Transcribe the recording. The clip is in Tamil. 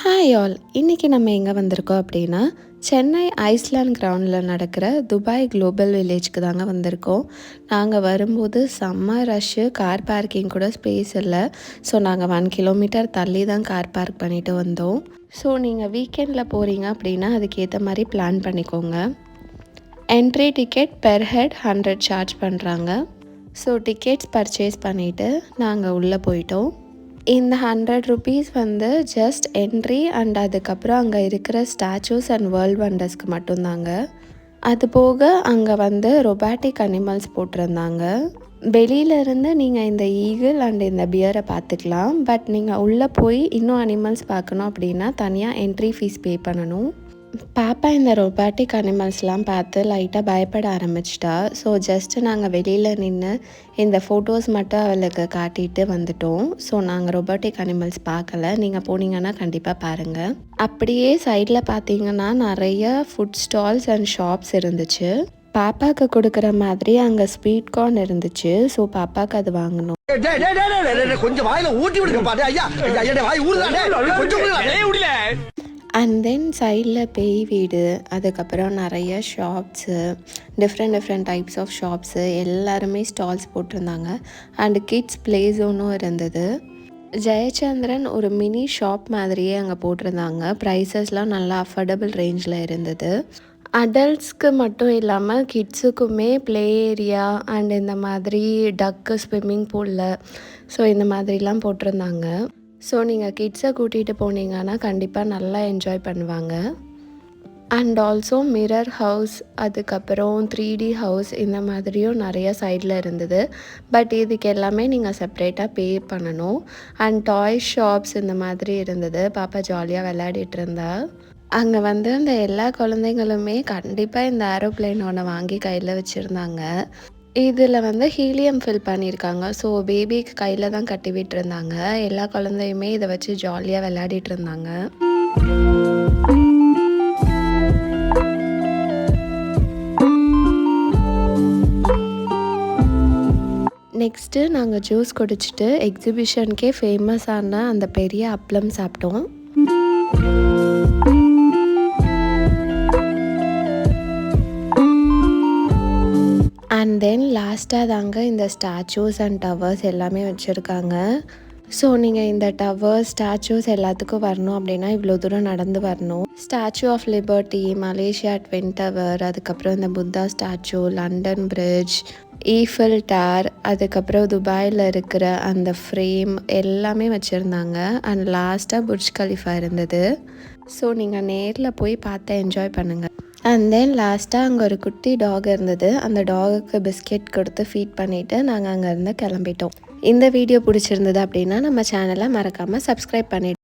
ஹாய் ஆல், இன்றைக்கி நம்ம எங்கே வந்திருக்கோம் அப்படின்னா சென்னை ஐஸ்லேண்ட் கிரவுண்டில் நடக்கிற துபாய் குளோபல் வில்லேஜ்க்கு தாங்க வந்திருக்கோம். நாங்கள் வரும்போது செம்ம ரஷ்ஷு, கார் பார்க்கிங் கூட ஸ்பேஸ் இல்லை. ஸோ நாங்கள் 1 கிலோமீட்டர் தள்ளி தான் கார் பார்க் பண்ணிவிட்டு வந்தோம். ஸோ நீங்கள் வீக்கெண்டில் போகிறீங்க அப்படின்னா அதுக்கேற்ற மாதிரி பிளான் பண்ணிக்கோங்க. Entry ticket per head 100 charge பண்ணுறாங்க. ஸோ டிக்கெட்ஸ் பர்ச்சேஸ் பண்ணிவிட்டு நாங்கள் உள்ளே போயிட்டோம். இந்த 100 ருபீஸ் வந்து ஜஸ்ட் என்ட்ரி அண்ட் அதுக்கப்புறம் அங்கே இருக்கிற ஸ்டாச்சூஸ் அண்ட் வேர்ல்ட் வண்டர்ஸ்க்கு மட்டும்தாங்க. அது போக அங்கே வந்து ரொபாட்டிக் அனிமல்ஸ் போட்டிருந்தாங்க. வெளியிலேருந்து நீங்கள் இந்த ஈகிள் அண்ட் இந்த பியரை பார்த்துக்கலாம். பட் நீங்கள் உள்ளே போய் இன்னும் அனிமல்ஸ் பார்க்கணும் அப்படின்னா தனியாக என்ட்ரி ஃபீஸ் பே பண்ணணும். பாப்பா இந்த ரொபாட்டிக் அனிமல்ஸ்லாம் பார்த்து லைட்டாக பயப்பட ஆரம்பிச்சிட்டா. ஸோ ஜஸ்ட்டு நாங்கள் வெளியில் நின்று இந்த ஃபோட்டோஸ் மட்டும் அவளுக்கு காட்டிட்டு வந்துட்டோம். ஸோ நாங்கள் ரொபாட்டிக் அனிமல்ஸ் பார்க்கல. நீங்கள் போனீங்கன்னா கண்டிப்பாக பாருங்கள். அப்படியே சைடில் பார்த்தீங்கன்னா நிறைய ஃபுட் ஸ்டால்ஸ் அண்ட் ஷாப்ஸ் இருந்துச்சு. பாப்பாவுக்கு கொடுக்குற மாதிரி அங்கே ஸ்வீட் கார்ன் இருந்துச்சு. ஸோ பாப்பாவுக்கு அது வாங்கணும். கொஞ்சம் வாயில ஊட்டி விடுங்க. அண்ட் தென் சைடில் பேய் வீடு, அதுக்கப்புறம் நிறைய shops, different types of shops, எல்லாருமே ஸ்டால்ஸ் போட்டிருந்தாங்க. அண்டு கிட்ஸ் ப்ளே ஜோனும் இருந்தது. ஜெயச்சந்திரன் ஒரு மினி ஷாப் மாதிரியே அங்கே போட்டிருந்தாங்க. ப்ரைஸஸ்லாம் நல்லா அஃபோர்டபுள் ரேஞ்சில் இருந்தது. அடல்ட்ஸ்க்கு மட்டும் இல்லாமல் கிட்ஸுக்குமே ப்ளே ஏரியா அண்ட் இந்த மாதிரி டக்கு ஸ்விம்மிங் பூலில் ஸோ இந்த மாதிரிலாம் போட்டிருந்தாங்க. ஸோ நீங்கள் கிட்ஸை கூட்டிகிட்டு போனீங்கன்னா கண்டிப்பாக நல்லா என்ஜாய் பண்ணுவாங்க. அண்ட் ஆல்சோ மிரர் ஹவுஸ், அதுக்கப்புறம் 3D ஹவுஸ் இந்த மாதிரியும் நிறைய சைடில் இருந்தது. பட் இதுக்கு எல்லாமே நீங்கள் செப்ரேட்டாக பே பண்ணணும். அண்ட் டாய் ஷாப்ஸ் இந்த மாதிரி இருந்தது. பாப்பா ஜாலியாக விளையாடிட்டு இருந்தா. அங்கே வந்து அந்த எல்லா குழந்தைங்களுமே கண்டிப்பாக இந்த ஏரோப்ளேன் ஒன்று வாங்கி கையில் வச்சுருந்தாங்க. இதில் வந்து ஹீலியம் ஃபில் பண்ணியிருக்காங்க. ஸோ பேபிக்கு கையில் தான் கட்டி விட்டுருந்தாங்க. எல்லா குழந்தையுமே இதை வச்சு ஜாலியாக விளையாடிட்டு இருந்தாங்க. நெக்ஸ்ட்டு நாங்கள் ஜூஸ் குடிச்சிட்டு எக்ஸிபிஷனுக்கே ஃபேமஸான அந்த பெரிய அப்பளம் சாப்பிட்டோம். அண்ட் தென் லாஸ்ட்டாக தாங்க இந்த ஸ்டாச்சூஸ் அண்ட் டவர்ஸ் எல்லாமே வச்சுருக்காங்க. ஸோ நீங்கள் இந்த டவர்ஸ் ஸ்டாச்சூஸ் எல்லாத்துக்கும் வரணும் அப்படின்னா இவ்வளோ தூரம் நடந்து வரணும். Statue of Liberty, Malaysia twin tower, அதுக்கப்புறம் இந்த Buddha statue, London Bridge, Eiffel Tower, அதுக்கப்புறம் துபாயில் இருக்கிற அந்த ஃப்ரேம் எல்லாமே வச்சுருந்தாங்க. அண்ட் லாஸ்ட்டாக புர்ஜ் கலிஃபா இருந்தது. ஸோ நீங்கள் நேரில் போய் பார்த்து என்ஜாய் பண்ணுங்கள். அண்ட் தென் லாஸ்ட்டாக அங்கே ஒரு குட்டி டாக் இருந்தது. அந்த டாகுக்கு பிஸ்கெட் கொடுத்து ஃபீட் பண்ணிவிட்டு நாங்கள் அங்கேருந்து கிளம்பிட்டோம். இந்த வீடியோ பிடிச்சிருந்தது அப்படின்னா நம்ம சேனலை மறக்காமல் சப்ஸ்கிரைப் பண்ணிவிட்டு